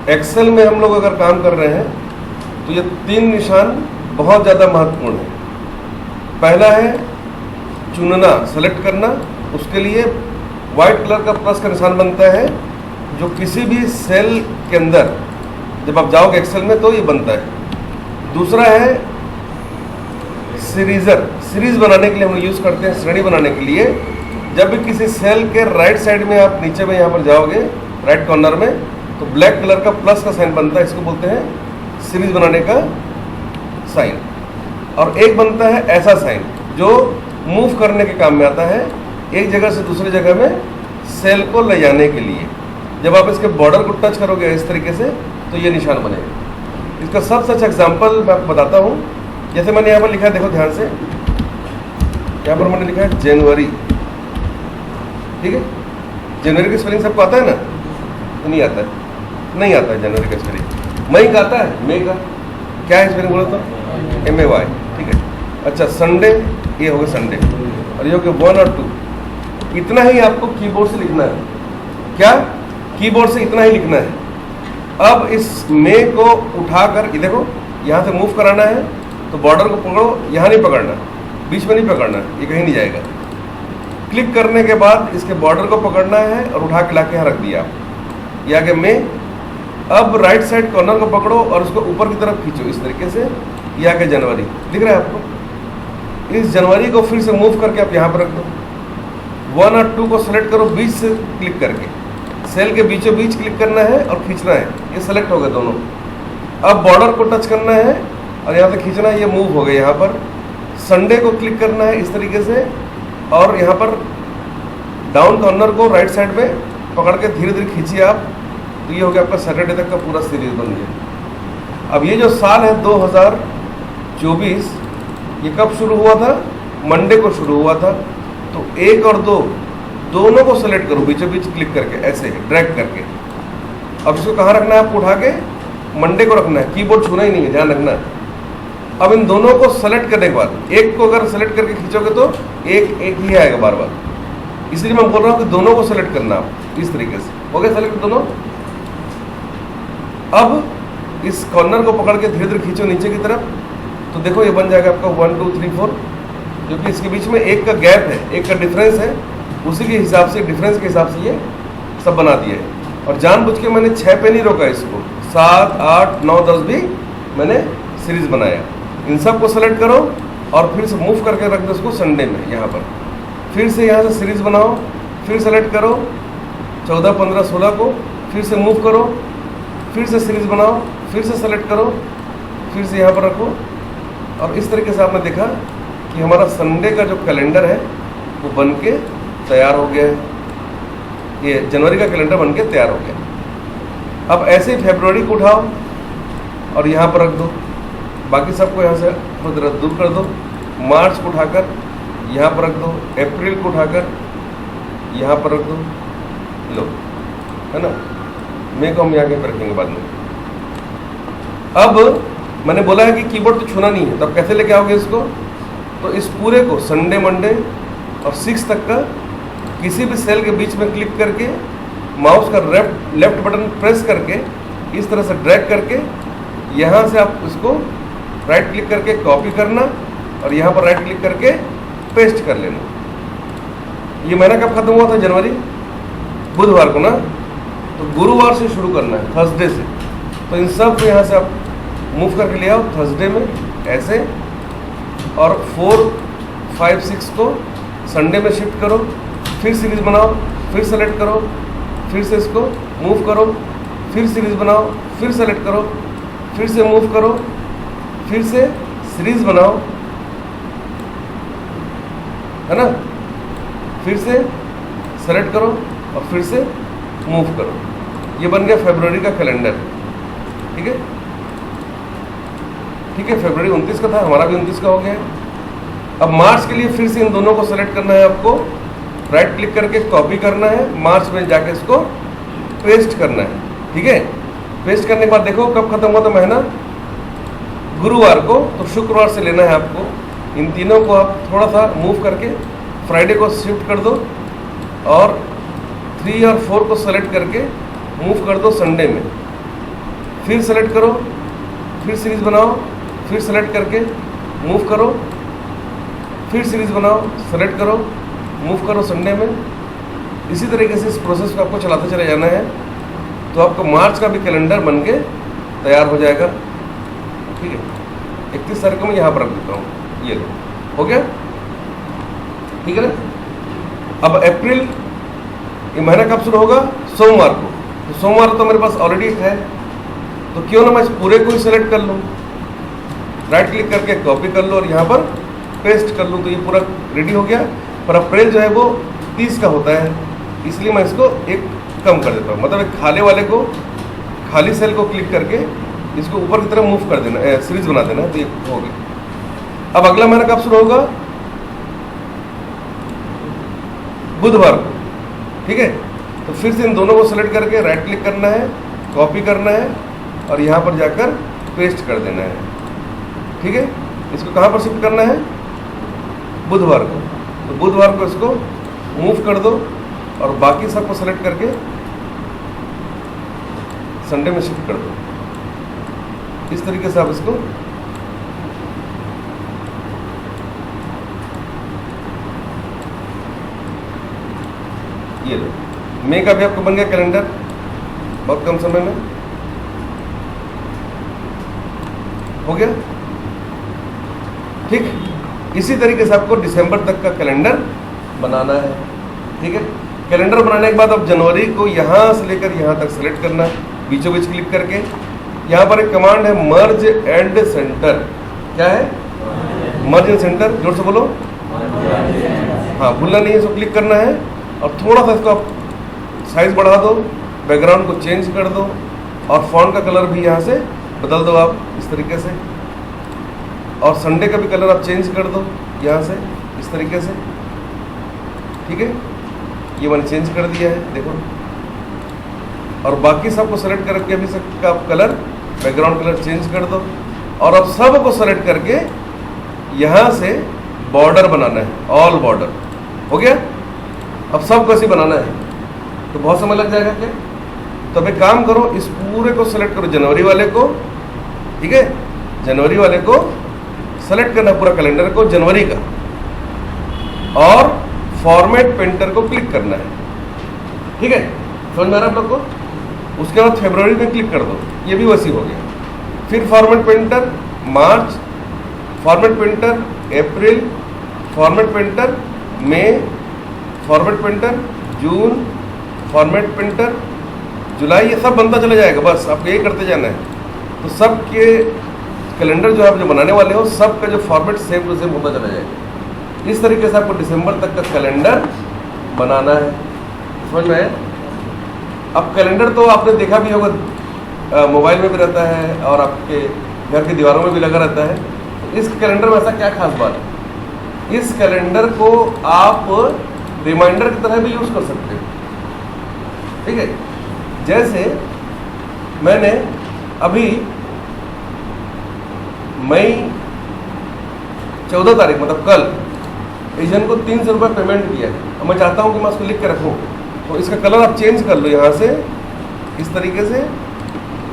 Excel में हम लोग अगर काम कर रहे हैं तो ये 3 निशान बहुत ज़्यादा महत्वपूर्ण है। पहला है चुनना, सेलेक्ट करना। उसके लिए वाइट कलर का प्लस का निशान बनता है, जो किसी भी सेल के अंदर जब आप जाओगे एक्सेल में तो ये बनता है। दूसरा है सीरीजर, सीरीज बनाने के लिए हम यूज़ करते हैं, श्रेणी बनाने के लिए। जब भी किसी सेल के राइट साइड में आप नीचे में यहाँ पर जाओगे राइट कॉर्नर में, तो ब्लैक कलर का प्लस का साइन बनता है, इसको बोलते हैं सीरीज बनाने का साइन। और एक बनता है ऐसा साइन जो मूव करने के काम में आता है, एक जगह से दूसरी जगह में सेल को ले जाने के लिए। जब आप इसके बॉर्डर को टच करोगे इस तरीके से तो ये निशान बनेगा। इसका सबसे अच्छा एग्जाम्पल मैं आपको बताता हूँ। जैसे मैंने यहाँ पर लिखा है, देखो ध्यान से, यहाँ पर मैंने लिखा है जनवरी, ठीक है। जनवरी की स्पेलिंग सबको आता है ना? तो नहीं आता है, नहीं आता है जनवरी का स्पेलिंग। मई का आता है, मई का क्या है स्पेलिंग बोलो तो? MAY, ठीक है। अच्छा, संडे, ये हो गया संडे, और ये हो गया 1 और 2। इतना ही आपको कीबोर्ड से लिखना है। क्या? कीबोर्ड से इतना ही लिखना है। अब इस मई को उठाकर, ये देखो यहाँ से मूव कराना है तो बॉर्डर को पकड़ो, यहाँ नहीं पकड़ना, बीच में नहीं पकड़ना, ये कहीं नहीं जाएगा। क्लिक करने के बाद इसके बॉर्डर को पकड़ना है और उठा के लाके यहाँ रख दिया। ये आगे मई। अब राइट साइड कॉर्नर को पकड़ो और उसको ऊपर की तरफ खींचो इस तरीके से, ये आगे जनवरी दिख रहा है आपको। इस जनवरी को फिर से मूव करके आप यहाँ पर रख दो। 1 और 2 को सेलेक्ट करो, बीच से क्लिक करके सेल के बीचों बीच क्लिक करना है और खींचना है, ये सेलेक्ट हो गए दोनों। अब बॉर्डर को टच करना है और यहाँ से खींचना है, ये मूव हो गए। यहाँ पर संडे को क्लिक करना है इस तरीके से, और यहाँ पर डाउन कॉर्नर को राइट साइड में पकड़ के धीरे धीरे खींचिए आप, तो ये हो गया आपका सैटरडे तक का पूरा सीरीज बन गया। अब ये जो साल है 2024, ये कब शुरू हुआ था? मंडे को शुरू हुआ था। तो 1 और 2 दोनों को सेलेक्ट करो, बीचों बीच क्लिक करके ऐसे ड्रैग करके। अब इसको कहाँ रखना है आपको? उठा के मंडे को रखना है, कीबोर्ड छूना ही नहीं है, ध्यान रखना है। अब इन दोनों को सेलेक्ट करने के बाद एक को अगर सेलेक्ट करके खींचोगे तो एक ही आएगा बार बार, इसलिए मैं बोल रहा हूँ कि दोनों को सेलेक्ट करना आप इस तरीके से। हो गया सेलेक्ट दोनों। अब इस कॉर्नर को पकड़ के धीरे धीरे खींचो नीचे की तरफ, तो देखो ये बन जाएगा आपका 1 2 3 4, क्योंकि इसके बीच में एक का गैप है, एक का डिफरेंस है, उसी के हिसाब से, डिफरेंस के हिसाब से ये सब बना दिया है। और जानबूझ के मैंने 6 पे नहीं रोका इसको, 7 8 9 10 भी मैंने सीरीज बनाया। इन सब को सेलेक्ट करो और फिर से मूव करके रख दो इसको संडे में यहाँ पर। फिर से यहाँ से सीरीज बनाओ, फिर सेलेक्ट करो 14 15 16 को, फिर से मूव करो, फिर से सीरीज बनाओ, फिर से सेलेक्ट करो, फिर से यहाँ पर रखो। और इस तरीके से आपने देखा कि हमारा संडे का जो कैलेंडर है वो बन के तैयार हो गया है। ये जनवरी का कैलेंडर बन के तैयार हो गया। अब ऐसे ही फरवरी को उठाओ और यहाँ पर रख दो, बाकी सबको यहाँ से खुद दूर कर दो। मार्च को उठाकर यहाँ पर रख दो, अप्रैल को उठाकर यहाँ पर रख दो, लो, है ना। मई को हम यहाँ कहीं पर रखेंगे बाद में। अब मैंने बोला है कि कीबोर्ड तो छूना नहीं है, तो अब कैसे लेके आओगे इसको? तो इस पूरे को संडे मंडे और 6 तक का किसी भी सेल के बीच में क्लिक करके माउस का लेफ्ट बटन प्रेस करके इस तरह से ड्रैग करके यहाँ से आप इसको राइट क्लिक करके कॉपी करना और यहाँ पर राइट क्लिक करके पेस्ट कर लेना। ये महीना कब खत्म हुआ था? जनवरी, बुधवार को ना। तो गुरुवार से शुरू करना है, थर्सडे से। तो इन सब को यहाँ से आप मूव करके ले आओ थर्सडे में ऐसे, और 4 5 6 को संडे में शिफ्ट करो, फिर सीरीज बनाओ, फिर सेलेक्ट करो, फिर से इसको मूव करो, फिर सीरीज बनाओ, फिर सेलेक्ट करो, फिर से मूव करो, फिर से सीरीज बनाओ, है ना, फिर से सेलेक्ट करो और फिर से मूव करो। ये बन गया फरवरी का कैलेंडर। ठीक है, ठीक है। फरवरी 29 का था, हमारा भी 29 का हो गया है। अब मार्च के लिए फिर से इन दोनों को सेलेक्ट करना है आपको, राइट क्लिक करके कॉपी करना है, मार्च में जाके इसको पेस्ट करना है। ठीक है, पेस्ट करने के बाद देखो कब खत्म हुआ था महीना? गुरुवार को। तो शुक्रवार से लेना है आपको। इन तीनों को आप थोड़ा सा मूव करके फ्राइडे को शिफ्ट कर दो और 3 और 4 को सेलेक्ट करके मूव कर दो संडे में। फिर सेलेक्ट करो, फिर सीरीज बनाओ, फिर सेलेक्ट करके मूव करो, फिर सीरीज बनाओ, सेलेक्ट करो, मूव करो संडे में। इसी तरीके से इस प्रोसेस को आपको चलाते चले जाना है, तो आपको मार्च का भी कैलेंडर बन के तैयार हो जाएगा। ठीक है, 31 तारीख को मैं यहाँ पर रख देता हूँ, ये लो, हो गया, ठीक है ना। अब अप्रैल ये महीना कब शुरू होगा? सोमवार को। तो सोमवार तो मेरे पास ऑलरेडी है, तो क्यों ना मैं इस पूरे को ही सेलेक्ट कर लूँ, राइट क्लिक करके कॉपी कर लो और यहाँ पर पेस्ट कर लूँ, तो ये पूरा रेडी हो गया। पर अप्रैल जो है वो 30 का होता है, इसलिए मैं इसको एक कम कर देता हूँ, मतलब एक खाली वाले को, खाली सेल को क्लिक करके इसको ऊपर की तरफ मूव कर देना, सीरीज बना देना, तो ये हो गया। अब अगला महीना कब शुरू होगा? बुधवार को, ठीक है। तो फिर से इन दोनों को सेलेक्ट करके राइट क्लिक करना है, कॉपी करना है और यहाँ पर जाकर पेस्ट कर देना है, ठीक है। इसको कहाँ पर शिफ्ट करना है? बुधवार को। तो बुधवार को इसको मूव कर दो और बाकी सबको सेलेक्ट करके संडे में शिफ्ट कर दो। इस तरीके से आप इसको ये लो, मई का भी आपको बन गया कैलेंडर बहुत कम समय में, हो गया, ठीक। इसी तरीके से आपको दिसंबर तक का कैलेंडर बनाना है, ठीक है। कैलेंडर बनाने के बाद अब जनवरी को यहाँ से लेकर यहाँ तक सेलेक्ट करना है, बीचों बीच क्लिक करके। यहाँ पर एक कमांड है मर्ज एंड सेंटर, क्या है? मर्ज एंड सेंटर, जोर से बोलो, हाँ भूलना नहीं है, इसको क्लिक करना है और थोड़ा सा इसको आप साइज बढ़ा दो, बैकग्राउंड को चेंज कर दो और फॉन्ट का कलर भी यहाँ से बदल दो आप इस तरीके से, और संडे का भी कलर आप चेंज कर दो यहाँ से इस तरीके से, ठीक है। ये मैंने चेंज कर दिया है, देखो। और बाकी सबको सेलेक्ट करके अभी सबका कलर, बैकग्राउंड कलर चेंज कर दो और अब सबको सेलेक्ट करके यहाँ से बॉर्डर बनाना है, ऑल बॉर्डर, हो गया। अब सबको ऐसे बनाना है तो बहुत समय लग जाएगा क्या? तो अब एक काम करो, इस पूरे को सेलेक्ट करो, जनवरी वाले को, ठीक है, जनवरी वाले को सेलेक्ट करना, पूरा कैलेंडर को जनवरी का, और फॉर्मेट पेंटर को क्लिक करना है, ठीक है। समझ में आ रहा है आप लोग को? उसके बाद फरवरी में क्लिक कर दो, ये भी वैसी हो गया। फिर फॉर्मेट पेंटर मार्च, फॉर्मेट पेंटर अप्रैल, फॉर्मेट पेंटर मई, फॉर्मेट पेंटर जून, फॉर्मेट पेंटर जुलाई, ये सब बनता चला जाएगा, बस आपको यही करते जाना है। तो सब के कैलेंडर जो आप जो बनाने वाले हो, सब का जो फॉर्मेट सेम टू सेम होता चला जाएगा। इस तरीके से आपको दिसंबर तक का कैलेंडर बनाना है, समझ में आया? अब कैलेंडर तो आपने देखा भी होगा, मोबाइल में भी रहता है और आपके घर की दीवारों में भी लगा रहता है। इस कैलेंडर में ऐसा क्या खास बात है? इस कैलेंडर को आप रिमाइंडर की तरह भी यूज़ कर सकते हो, ठीक है। जैसे मैंने अभी मई 14 तारीख, मतलब कल एजेंट को 300 रुपये पेमेंट किया है और मैं चाहता हूँ कि मैं उसको लिख के रखूँ, तो इसका कलर आप चेंज कर लो यहाँ से इस तरीके से,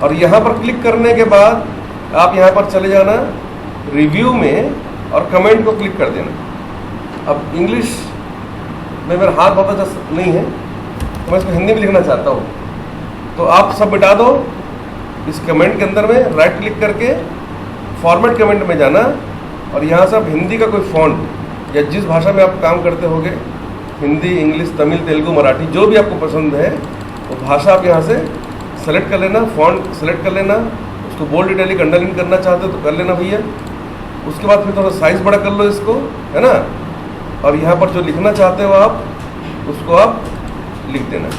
और यहाँ पर क्लिक करने के बाद आप यहाँ पर चले जाना रिव्यू में और कमेंट को क्लिक कर देना। अब इंग्लिश में मेरा हाथ बहुत अच्छा नहीं है तो मैं इसको हिंदी में लिखना चाहता हूँ, तो आप सब मिटा दो, इस कमेंट के अंदर में राइट क्लिक करके फॉर्मेट कमेंट में जाना और यहाँ से आप हिंदी का कोई फॉन्ट या जिस भाषा में आप काम करते होगे, हिंदी, इंग्लिश, तमिल, तेलुगु, मराठी, जो भी आपको पसंद है वो भाषा आप यहाँ से सेलेक्ट कर लेना, फॉन्ट सेलेक्ट कर लेना, उसको बोल्ड, इटैलिक, अंडरलाइन करना चाहते हो तो कर लेना भैया। उसके बाद फिर थोड़ा साइज बड़ा कर लो इसको, है ना, और यहाँ पर जो लिखना चाहते हो आप उसको आप लिख देना,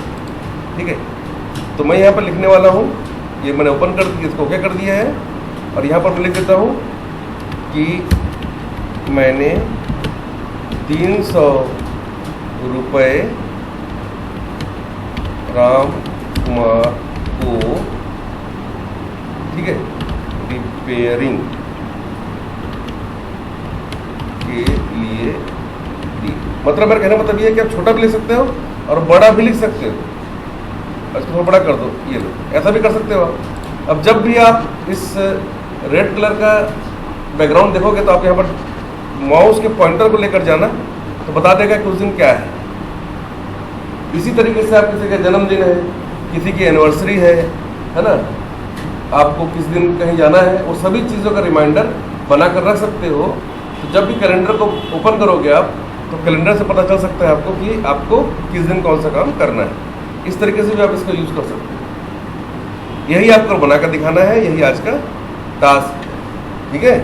ठीक है। तो मैं यहाँ पर लिखने वाला हूँ, ये मैंने ओपन कर दिया, इसको ओके कर दिया है और यहाँ पर मैं लिख देता हूँ कि मैंने 300 रुपये राम कुमार को, ठीक है, रिपेयरिंग के लिए दी। मतलब मेरा कहने का मतलब ये है कि आप छोटा भी लिख सकते हो और बड़ा भी लिख सकते हो, इसको थोड़ा बड़ा कर दो, ये लो, ऐसा भी कर सकते हो आप, अब जब भी आप इस रेड कलर का बैकग्राउंड देखोगे तो आप यहाँ पर माउस के पॉइंटर को लेकर जाना तो बता देगा कि उस दिन क्या है। इसी तरीके से आप किसी का जन्मदिन है, किसी की एनिवर्सरी है ना, आपको किस दिन कहीं जाना है, वो सभी चीज़ों का रिमाइंडर बना कर रख सकते हो। तो जब भी कैलेंडर को ओपन करोगे आप तो कैलेंडर से पता चल सकता है आपको कि आपको किस दिन कौन सा काम करना है। इस तरीके से भी आप इसको यूज़ कर सकते हो। यही आपको बनाकर दिखाना है, यही आज का टास्क है। ठीक है।